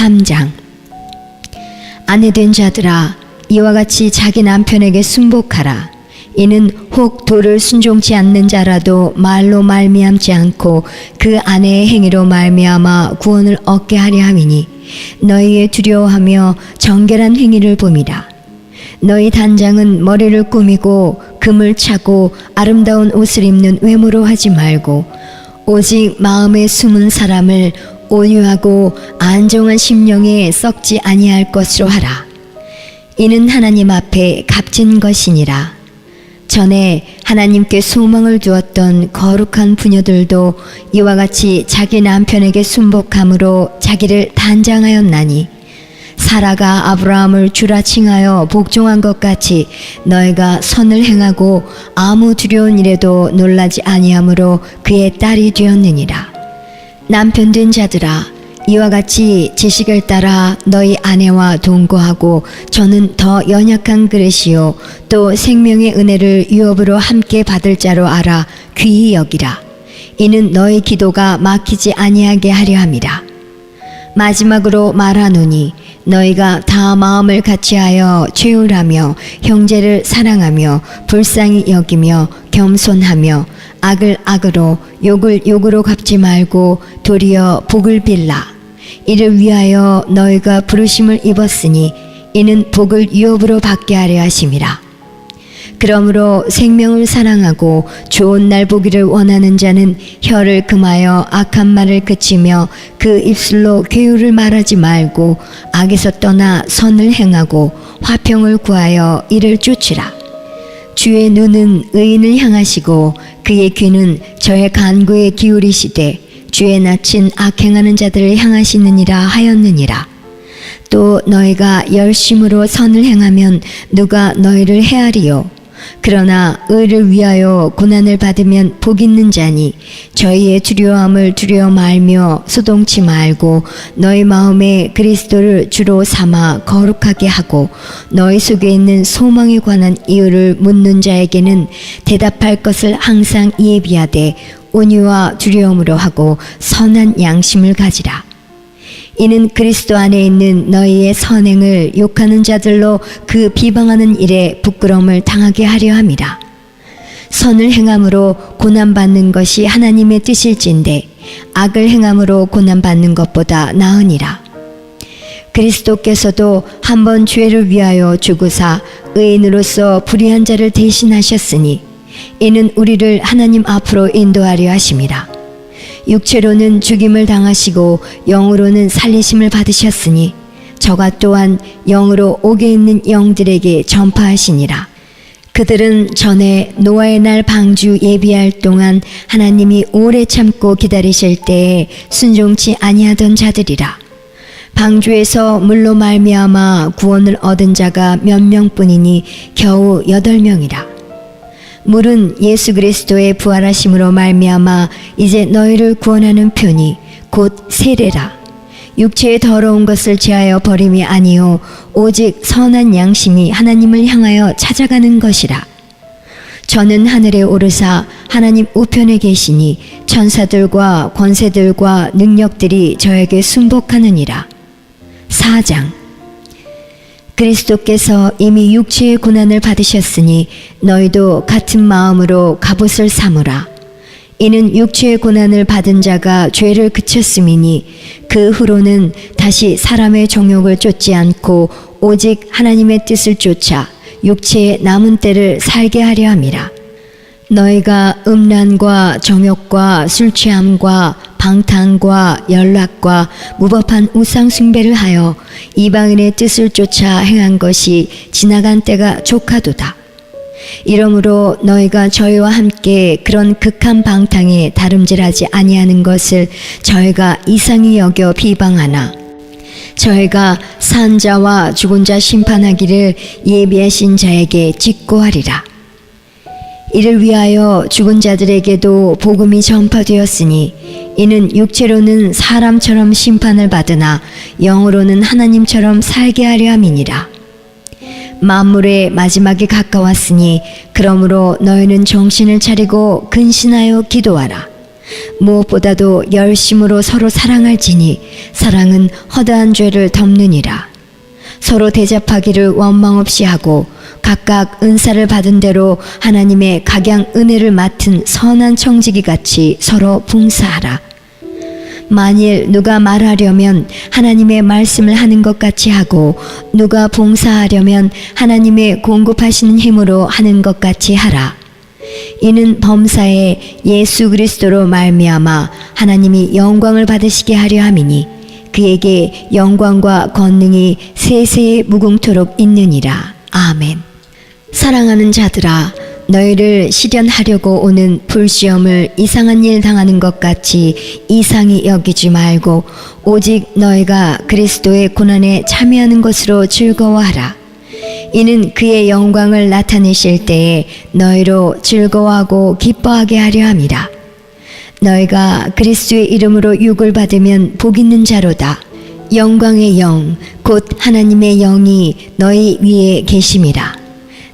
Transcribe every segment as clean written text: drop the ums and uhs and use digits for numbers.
3장. 아내된 자들아, 이와 같이 자기 남편에게 순복하라. 이는 혹 도를 순종치 않는 자라도 말로 말미암지 않고 그 아내의 행위로 말미암아 구원을 얻게 하려 함이니 너희의 두려워하며 정결한 행위를 봄이라. 너희 단장은 머리를 꾸미고 금을 차고 아름다운 옷을 입는 외모로 하지 말고 오직 마음에 숨은 사람을 온유하고 안정한 심령에 썩지 아니할 것으로 하라. 이는 하나님 앞에 값진 것이니라. 전에 하나님께 소망을 두었던 거룩한 부녀들도 이와 같이 자기 남편에게 순복함으로 자기를 단장하였나니 사라가 아브라함을 주라 칭하여 복종한 것 같이 너희가 선을 행하고 아무 두려운 일에도 놀라지 아니하므로 그의 딸이 되었느니라. 남편된 자들아, 이와 같이 지식을 따라 너희 아내와 동거하고 저는 더 연약한 그릇이요 또 생명의 은혜를 유업으로 함께 받을 자로 알아 귀히 여기라. 이는 너희 기도가 막히지 아니하게 하려 함이라. 마지막으로 말하노니 너희가 다 마음을 같이하여 죄울하며 형제를 사랑하며 불쌍히 여기며 겸손하며 악을 악으로 욕을 욕으로 갚지 말고 도리어 복을 빌라. 이를 위하여 너희가 부르심을 입었으니 이는 복을 유업으로 받게 하려 하심이라. 그러므로 생명을 사랑하고 좋은 날 보기를 원하는 자는 혀를 금하여 악한 말을 그치며 그 입술로 괴유를 말하지 말고 악에서 떠나 선을 행하고 화평을 구하여 이를 쫓으라. 주의 눈은 의인을 향하시고 그의 귀는 저의 간구에 기울이시되 주의 낯은 악행하는 자들을 향하시느니라 하였느니라. 또 너희가 열심으로 선을 행하면 누가 너희를 헤아리요. 그러나 의를 위하여 고난을 받으면 복 있는 자니 저희의 두려움을 두려워 말며 소동치 말고 너희 마음에 그리스도를 주로 삼아 거룩하게 하고 너희 속에 있는 소망에 관한 이유를 묻는 자에게는 대답할 것을 항상 예비하되 온유와 두려움으로 하고 선한 양심을 가지라. 이는 그리스도 안에 있는 너희의 선행을 욕하는 자들로 그 비방하는 일에 부끄러움을 당하게 하려 함이라. 선을 행함으로 고난받는 것이 하나님의 뜻일진데 악을 행함으로 고난받는 것보다 나으니라. 그리스도께서도 한번 죄를 위하여 죽으사 의인으로서 불의한 자를 대신하셨으니 이는 우리를 하나님 앞으로 인도하려 하심이라. 육체로는 죽임을 당하시고 영으로는 살리심을 받으셨으니 저가 또한 영으로 옥에 있는 영들에게 전파하시니라. 그들은 전에 노아의 날 방주 예비할 동안 하나님이 오래 참고 기다리실 때에 순종치 아니하던 자들이라. 방주에서 물로 말미암아 구원을 얻은 자가 몇 명뿐이니 겨우 8명이라. 물은 예수 그리스도의 부활하심으로 말미암아 이제 너희를 구원하는 편이 곧 세례라. 육체의 더러운 것을 제하여 버림이 아니요 오직 선한 양심이 하나님을 향하여 찾아가는 것이라. 저는 하늘에 오르사 하나님 우편에 계시니 천사들과 권세들과 능력들이 저에게 순복하느니라. 4장. 그리스도께서 이미 육체의 고난을 받으셨으니 너희도 같은 마음으로 갑옷을 삼으라. 이는 육체의 고난을 받은 자가 죄를 그쳤음이니 그 후로는 다시 사람의 정욕을 쫓지 않고 오직 하나님의 뜻을 쫓아 육체의 남은 때를 살게 하려 함이라. 너희가 음란과 정욕과 술취함과 방탕과 연락과 무법한 우상 숭배를 하여 이방인의 뜻을 쫓아 행한 것이 지나간 때가 족하도다. 이러므로 너희가 저희와 함께 그런 극한 방탕에 다름질하지 아니하는 것을 저희가 이상히 여겨 비방하나 저희가 산 자와 죽은 자 심판하기를 예비하신 자에게 직고하리라. 이를 위하여 죽은 자들에게도 복음이 전파되었으니 이는 육체로는 사람처럼 심판을 받으나 영으로는 하나님처럼 살게 하려 함이니라. 만물의 마지막이 가까웠으니 그러므로 너희는 정신을 차리고 근신하여 기도하라. 무엇보다도 열심으로 서로 사랑할지니 사랑은 허다한 죄를 덮느니라. 서로 대접하기를 원망 없이 하고 각각 은사를 받은 대로 하나님의 각양 은혜를 맡은 선한 청지기 같이 서로 봉사하라. 만일 누가 말하려면 하나님의 말씀을 하는 것 같이 하고 누가 봉사하려면 하나님의 공급하시는 힘으로 하는 것 같이 하라. 이는 범사에 예수 그리스도로 말미암아 하나님이 영광을 받으시게 하려 함이니 그에게 영광과 권능이 세세에 무궁토록 있느니라. 아멘. 사랑하는 자들아, 너희를 시련하려고 오는 불시험을 이상한 일 당하는 것 같이 이상히 여기지 말고 오직 너희가 그리스도의 고난에 참여하는 것으로 즐거워하라. 이는 그의 영광을 나타내실 때에 너희로 즐거워하고 기뻐하게 하려 함이라. 너희가 그리스도의 이름으로 욕을 받으면 복 있는 자로다. 영광의 영, 곧 하나님의 영이 너희 위에 계심이라.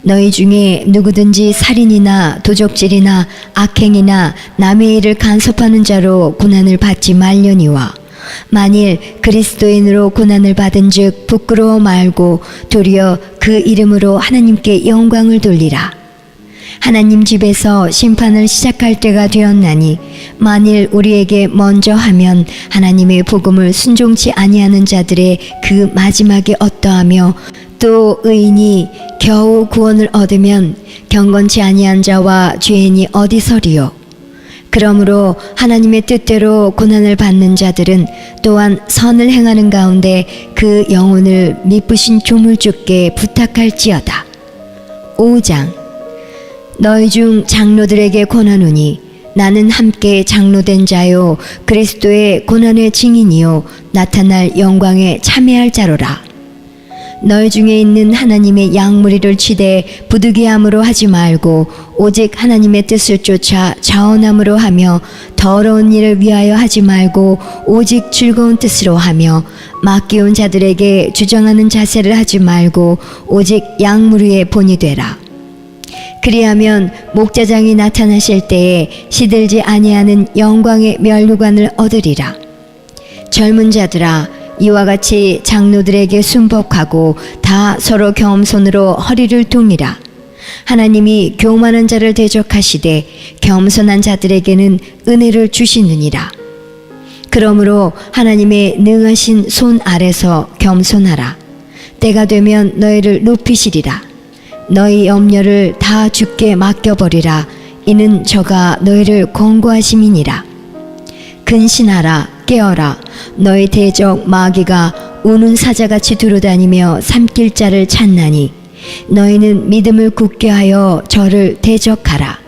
너희 중에 누구든지 살인이나 도적질이나 악행이나 남의 일을 간섭하는 자로 고난을 받지 말려니와 만일 그리스도인으로 고난을 받은 즉 부끄러워 말고 도리어 그 이름으로 하나님께 영광을 돌리라. 하나님 집에서 심판을 시작할 때가 되었나니 만일 우리에게 먼저 하면 하나님의 복음을 순종치 아니하는 자들의 그 마지막이 어떠하며 또 의인이 겨우 구원을 얻으면 경건치 아니한 자와 죄인이 어디서리요. 그러므로 하나님의 뜻대로 고난을 받는 자들은 또한 선을 행하는 가운데 그 영혼을 미쁘신 조물주께 부탁할지어다. 5장. 너희 중 장로들에게 권하노니 나는 함께 장로된 자요 그리스도의 고난의 증인이요 나타날 영광에 참여할 자로라. 너희 중에 있는 하나님의 양무리를 치되 부득이함으로 하지 말고 오직 하나님의 뜻을 쫓아 자원함으로 하며 더러운 일을 위하여 하지 말고 오직 즐거운 뜻으로 하며 맡기운 자들에게 주장하는 자세를 하지 말고 오직 양무리의 본이 되라. 그리하면 목자장이 나타나실 때에 시들지 아니하는 영광의 면류관을 얻으리라. 젊은 자들아, 이와 같이 장로들에게 순복하고 다 서로 겸손으로 허리를 동이라. 하나님이 교만한 자를 대적하시되 겸손한 자들에게는 은혜를 주시느니라. 그러므로 하나님의 능하신 손 아래서 겸손하라. 때가 되면 너희를 높이시리라. 너희 염려를 다 주께 맡겨버리라. 이는 저가 너희를 권고하심이니라. 근신하라. 깨어라. 너희 대적 마귀가 우는 사자같이 두루다니며 삼킬 자를 찾나니 너희는 믿음을 굳게 하여 저를 대적하라.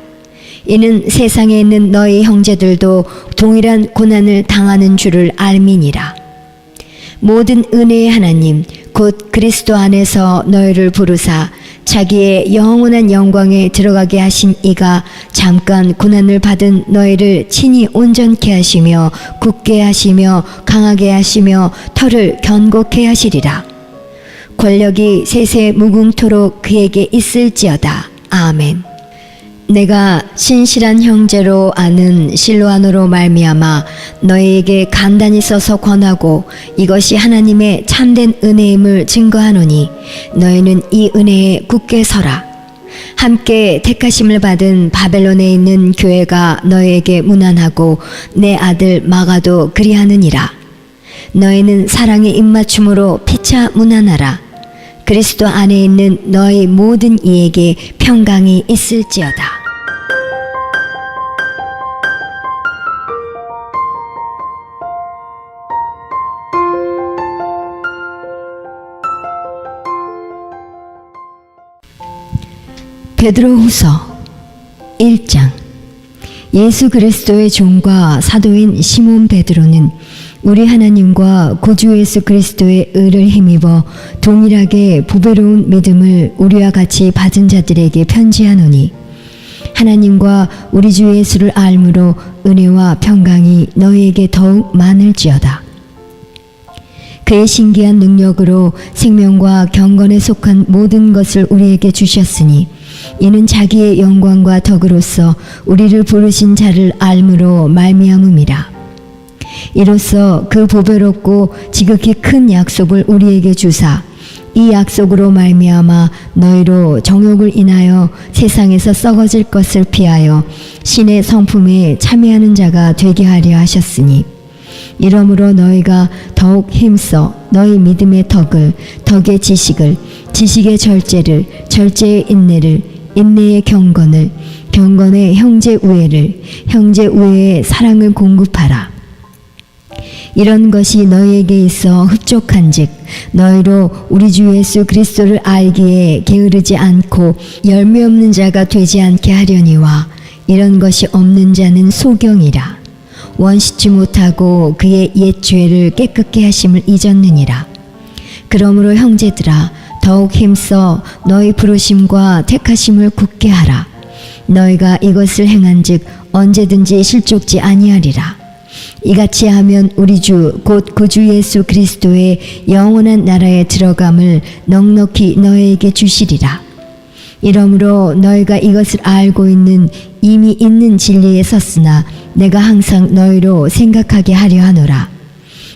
이는 세상에 있는 너희 형제들도 동일한 고난을 당하는 줄을 알미니라. 모든 은혜의 하나님 곧 그리스도 안에서 너희를 부르사 자기의 영원한 영광에 들어가게 하신 이가 잠깐 고난을 받은 너희를 친히 온전케 하시며 굳게 하시며 강하게 하시며 털을 견고케 하시리라. 권력이 세세 무궁토록 그에게 있을지어다. 아멘. 내가 신실한 형제로 아는 실로아노로 말미암아 너희에게 간단히 써서 권하고 이것이 하나님의 참된 은혜임을 증거하노니 너희는 이 은혜에 굳게 서라. 함께 택하심을 받은 바벨론에 있는 교회가 너희에게 문안하고 내 아들 마가도 그리하느니라. 너희는 사랑의 입맞춤으로 피차 문안하라. 그리스도 안에 있는 너희 모든 이에게 평강이 있을지어다. 베드로후서 1장. 예수 그리스도의 종과 사도인 시몬 베드로는 우리 하나님과 구주 예수 그리스도의 의를 힘입어 동일하게 보배로운 믿음을 우리와 같이 받은 자들에게 편지하노니 하나님과 우리 주 예수를 알므로 은혜와 평강이 너희에게 더욱 많을지어다. 그의 신기한 능력으로 생명과 경건에 속한 모든 것을 우리에게 주셨으니 이는 자기의 영광과 덕으로서 우리를 부르신 자를 알므로 말미암음이라. 이로써 그 보배롭고 지극히 큰 약속을 우리에게 주사 이 약속으로 말미암아 너희로 정욕을 인하여 세상에서 썩어질 것을 피하여 신의 성품에 참여하는 자가 되게 하려 하셨으니, 이러므로 너희가 더욱 힘써 너희 믿음의 덕을, 덕의 지식을, 지식의 절제를, 절제의 인내를, 인내의 경건을, 경건의 형제 우애를, 형제 우애의 사랑을 공급하라. 이런 것이 너희에게 있어 흡족한즉 너희로 우리 주 예수 그리스도를 알기에 게으르지 않고 열매 없는 자가 되지 않게 하려니와, 이런 것이 없는 자는 소경이라. 원시치 못하고 그의 옛 죄를 깨끗게 하심을 잊었느니라. 그러므로 형제들아, 더욱 힘써 너희 부르심과 택하심을 굳게 하라. 너희가 이것을 행한즉 언제든지 실족지 아니하리라. 이같이 하면 우리 주 곧 그 주 예수 그리스도의 영원한 나라에 들어감을 넉넉히 너희에게 주시리라. 이러므로 너희가 이것을 알고 이미 있는 진리에 섰으나 내가 항상 너희로 생각하게 하려 하노라.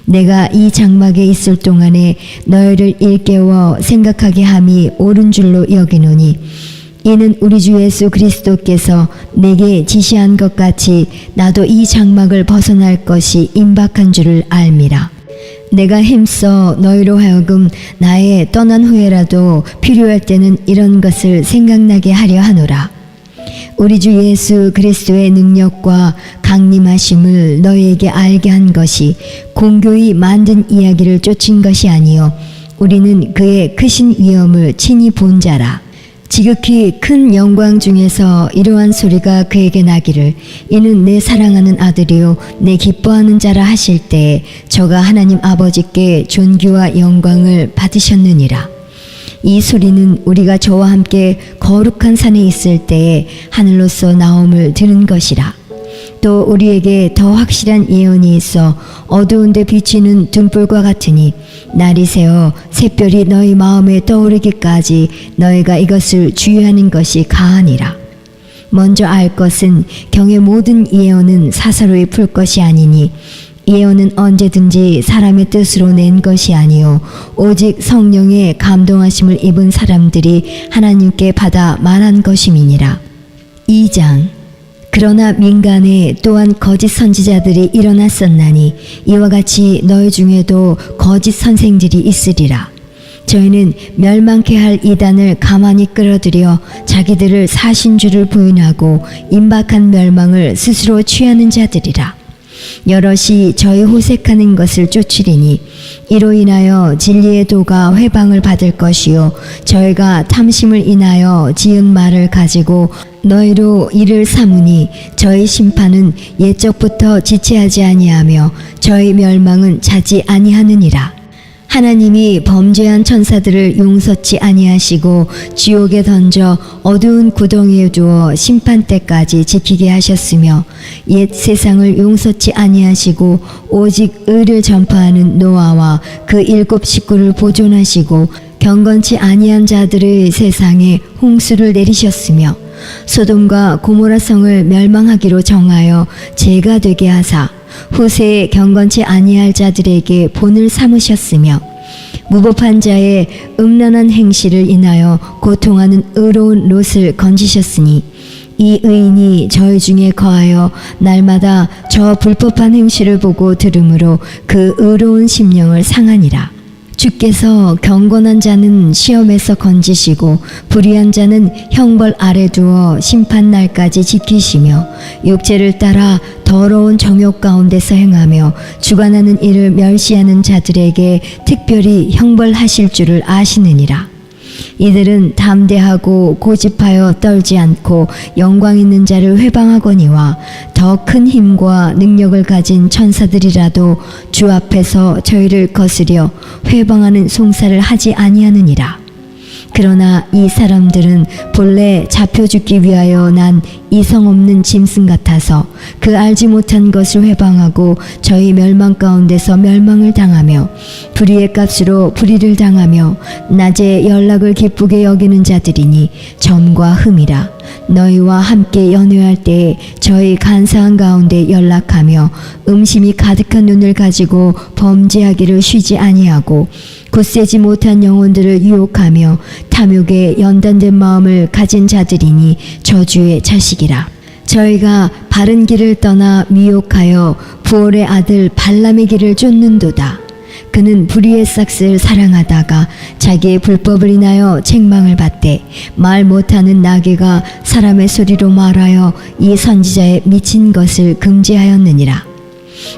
내가 이 장막에 있을 동안에 너희를 일깨워 생각하게 함이 옳은 줄로 여기노니, 이는 우리 주 예수 그리스도께서 내게 지시한 것 같이 나도 이 장막을 벗어날 것이 임박한 줄을 알미라. 내가 힘써 너희로 하여금 나의 떠난 후에라도 필요할 때는 이런 것을 생각나게 하려 하노라. 우리 주 예수 그리스도의 능력과 강림하심을 너희에게 알게 한 것이 공교히 만든 이야기를 쫓은 것이 아니요 우리는 그의 크신 위엄을 친히 본 자라. 지극히 큰 영광 중에서 이러한 소리가 그에게 나기를, 이는 내 사랑하는 아들이요 내 기뻐하는 자라 하실 때에 저가 하나님 아버지께 존귀와 영광을 받으셨느니라. 이 소리는 우리가 저와 함께 거룩한 산에 있을 때에 하늘로서 나옴을 들은 것이라. 또 우리에게 더 확실한 예언이 있어 어두운 데 비치는 등불과 같으니, 날이 새어 샛별이 너희 마음에 떠오르기까지 너희가 이것을 주의하는 것이 가하니라. 먼저 알 것은 경의 모든 예언은 사사로이 풀 것이 아니니, 예언은 언제든지 사람의 뜻으로 낸 것이 아니요 오직 성령의 감동하심을 입은 사람들이 하나님께 받아 말한 것임이니라. 2장. 그러나 민간에 또한 거짓 선지자들이 일어났었나니 이와 같이 너희 중에도 거짓 선생들이 있으리라. 저희는 멸망케 할 이단을 가만히 끌어들여 자기들을 사신주를 부인하고 임박한 멸망을 스스로 취하는 자들이라. 여럿이 저희 호색하는 것을 쫓으리니 이로 인하여 진리의 도가 회방을 받을 것이요 저희가 탐심을 인하여 지은 말을 가지고 너희로 이를 삼으니 저희 심판은 옛적부터 지체하지 아니하며 저희 멸망은 자지 아니하느니라. 하나님이 범죄한 천사들을 용서치 아니하시고 지옥에 던져 어두운 구덩이에 두어 심판 때까지 지키게 하셨으며, 옛 세상을 용서치 아니하시고 오직 의를 전파하는 노아와 그 7 식구를 보존하시고 경건치 아니한 자들의 세상에 홍수를 내리셨으며, 소돔과 고모라 성을 멸망하기로 정하여 죄가 되게 하사 후세에 경건치 아니할 자들에게 본을 삼으셨으며, 무법한 자의 음란한 행실을 인하여 고통하는 의로운 롯을 건지셨으니, 이 의인이 저희 중에 거하여 날마다 저 불법한 행실을 보고 들으므로 그 의로운 심령을 상하니라. 주께서 경건한 자는 시험에서 건지시고 불의한 자는 형벌 아래 두어 심판 날까지 지키시며, 육체를 따라 더러운 정욕 가운데서 행하며 주관하는 일을 멸시하는 자들에게 특별히 형벌하실 줄을 아시느니라. 이들은 담대하고 고집하여 떨지 않고 영광 있는 자를 회방하거니와 더 큰 힘과 능력을 가진 천사들이라도 주 앞에서 저희를 거스려 회방하는 송사를 하지 아니하느니라. 그러나 이 사람들은 본래 잡혀 죽기 위하여 난 이성 없는 짐승 같아서 그 알지 못한 것을 회방하고 저희 멸망 가운데서 멸망을 당하며 불의의 값으로 불의를 당하며 낮에 연락을 기쁘게 여기는 자들이니 점과 흠이라. 너희와 함께 연회할 때에 저희 간사한 가운데 연락하며 음심이 가득한 눈을 가지고 범죄하기를 쉬지 아니하고 굳세지 못한 영혼들을 유혹하며 탐욕에 연단된 마음을 가진 자들이니 저주의 자식이라. 저희가 바른 길을 떠나 미혹하여 부올의 아들 발람의 길을 쫓는도다. 그는 불의의 싹을 사랑하다가 자기의 불법을 인하여 책망을 받되 말 못하는 나귀가 사람의 소리로 말하여 이 선지자의 미친 것을 금지하였느니라.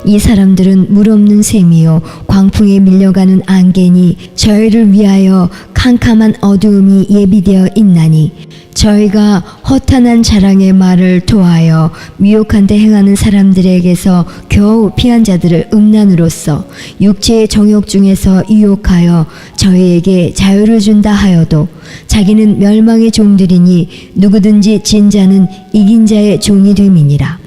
이 사람들은 물 없는 샘이요 광풍에 밀려가는 안개니 저희를 위하여 캄캄한 어두움이 예비되어 있나니 저희가 허탄한 자랑의 말을 토하여 미혹한 데 행하는 사람들에게서 겨우 피한 자들을 음란으로써 육체의 정욕 중에서 유혹하여 저희에게 자유를 준다 하여도 자기는 멸망의 종들이니 누구든지 진 자는 이긴 자의 종이 됨이니라.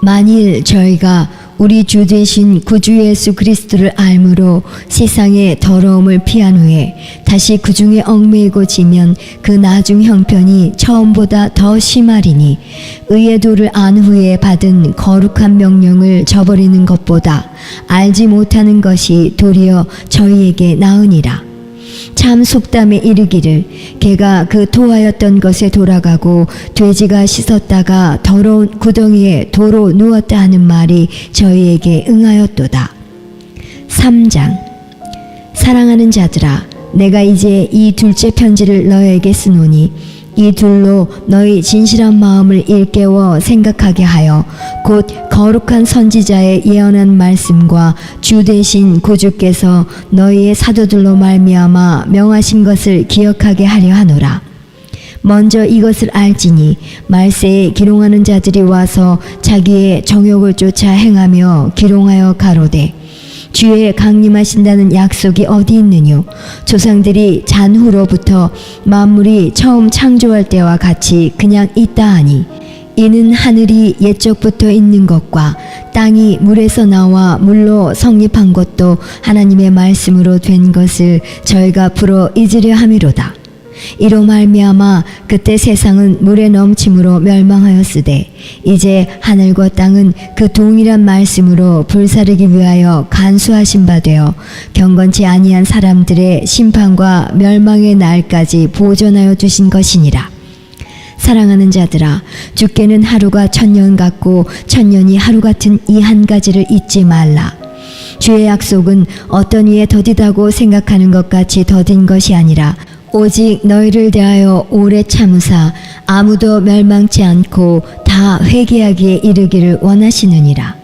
만일 저희가 우리 주 되신 구주 예수 그리스도를 알므로 세상의 더러움을 피한 후에 다시 그 중에 얽매이고 지면 그 나중 형편이 처음보다 더 심하리니 의의 도를 안 후에 받은 거룩한 명령을 저버리는 것보다 알지 못하는 것이 도리어 저희에게 나으니라. 참 속담에 이르기를 개가 그 토하였던 것에 돌아가고 돼지가 씻었다가 더러운 구덩이에 도로 누웠다 하는 말이 저희에게 응하였도다. 3장. 사랑하는 자들아, 내가 이제 이 둘째 편지를 너에게 쓰노니 이 둘로 너희 진실한 마음을 일깨워 생각하게 하여 곧 거룩한 선지자의 예언한 말씀과 주 되신 구주께서 너희의 사도들로 말미암아 명하신 것을 기억하게 하려 하노라. 먼저 이것을 알지니 말세에 기롱하는 자들이 와서 자기의 정욕을 쫓아 행하며 기롱하여 가로되 주의 강림하신다는 약속이 어디 있느뇨? 조상들이 잔후로부터 만물이 처음 창조할 때와 같이 그냥 있다 하니 이는 하늘이 옛적부터 있는 것과 땅이 물에서 나와 물로 성립한 것도 하나님의 말씀으로 된 것을 저희가 풀어 잊으려 함이로다. 이로 말미암아 그때 세상은 물에 넘침으로 멸망하였으되 이제 하늘과 땅은 그 동일한 말씀으로 불사르기 위하여 간수하신 바 되어 경건치 아니한 사람들의 심판과 멸망의 날까지 보존하여 두신 것이니라. 사랑하는 자들아, 주께는 하루가 천년 같고 천년이 하루 같은 이 한 가지를 잊지 말라. 주의 약속은 어떤 이에 더디다고 생각하는 것 같이 더딘 것이 아니라 오직 너희를 대하여 오래 참으사 아무도 멸망치 않고 다 회개하기에 이르기를 원하시느니라.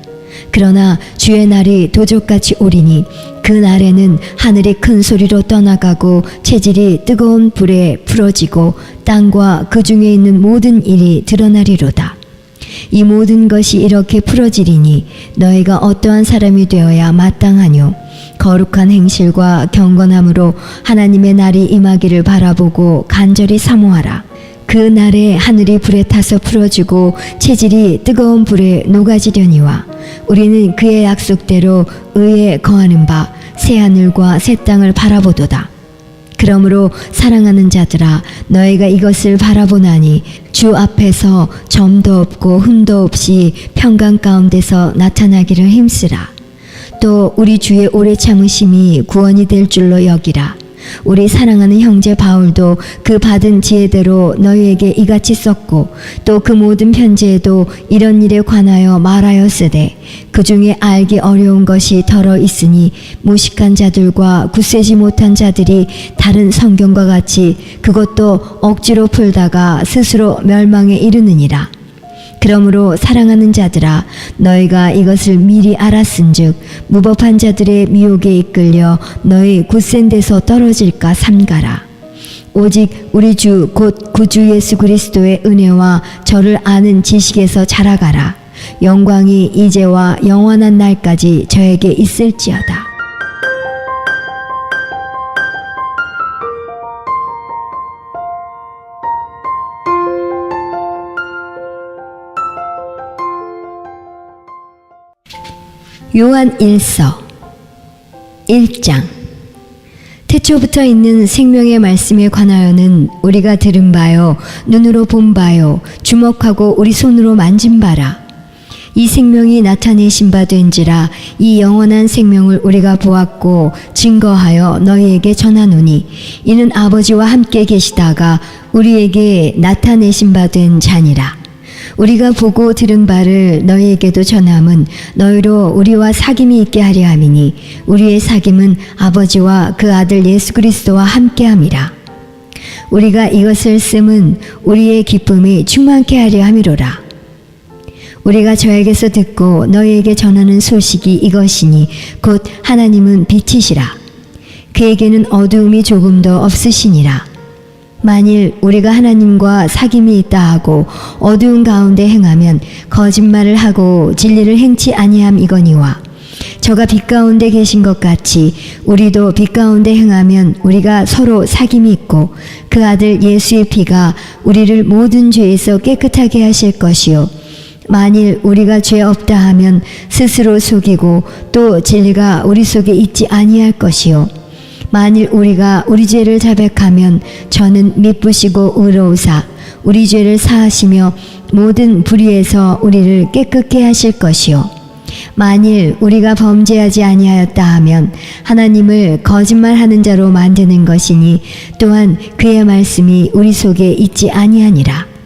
그러나 주의 날이 도적같이 오리니 그 날에는 하늘이 큰 소리로 떠나가고 체질이 뜨거운 불에 풀어지고 땅과 그 중에 있는 모든 일이 드러나리로다. 이 모든 것이 이렇게 풀어지리니 너희가 어떠한 사람이 되어야 마땅하뇨? 거룩한 행실과 경건함으로 하나님의 날이 임하기를 바라보고 간절히 사모하라. 그 날에 하늘이 불에 타서 풀어지고 체질이 뜨거운 불에 녹아지려니와 우리는 그의 약속대로 의에 거하는 바 새하늘과 새 땅을 바라보도다. 그러므로 사랑하는 자들아, 너희가 이것을 바라보나니 주 앞에서 점도 없고 흠도 없이 평강 가운데서 나타나기를 힘쓰라. 또 우리 주의 오래 참으심이 구원이 될 줄로 여기라. 우리 사랑하는 형제 바울도 그 받은 지혜대로 너희에게 이같이 썼고 또 그 모든 편지에도 이런 일에 관하여 말하였으되 그 중에 알기 어려운 것이 덜어 있으니 무식한 자들과 굳세지 못한 자들이 다른 성경과 같이 그것도 억지로 풀다가 스스로 멸망에 이르느니라. 그러므로 사랑하는 자들아, 너희가 이것을 미리 알았은즉 무법한 자들의 미혹에 이끌려 너희 굳센 데서 떨어질까 삼가라. 오직 우리 주 곧 구주 예수 그리스도의 은혜와 저를 아는 지식에서 자라가라. 영광이 이제와 영원한 날까지 저에게 있을지어다. 요한 1서 1장. 태초부터 있는 생명의 말씀에 관하여는 우리가 들은 바요, 눈으로 본 바요, 주목하고 우리 손으로 만진 바라. 이 생명이 나타내신 바 된지라. 이 영원한 생명을 우리가 보았고 증거하여 너희에게 전하노니 이는 아버지와 함께 계시다가 우리에게 나타내신 바 된 자니라. 우리가 보고 들은 바를 너희에게도 전함은 너희로 우리와 사귐이 있게 하려 함이니 우리의 사귐은 아버지와 그 아들 예수 그리스도와 함께함이라. 우리가 이것을 씀은 우리의 기쁨이 충만케 하려 함이로라. 우리가 저에게서 듣고 너희에게 전하는 소식이 이것이니 곧 하나님은 빛이시라. 그에게는 어두움이 조금도 없으시니라. 만일 우리가 하나님과 사귐이 있다 하고 어두운 가운데 행하면 거짓말을 하고 진리를 행치 아니함 이거니와, 저가 빛 가운데 계신 것 같이 우리도 빛 가운데 행하면 우리가 서로 사귐이 있고 그 아들 예수의 피가 우리를 모든 죄에서 깨끗하게 하실 것이요, 만일 우리가 죄 없다 하면 스스로 속이고 또 진리가 우리 속에 있지 아니할 것이요, 만일 우리가 우리 죄를 자백하면 저는 미쁘시고 의로우사 우리 죄를 사하시며 모든 불의에서 우리를 깨끗게 하실 것이요, 만일 우리가 범죄하지 아니하였다 하면 하나님을 거짓말하는 자로 만드는 것이니 또한 그의 말씀이 우리 속에 있지 아니하니라.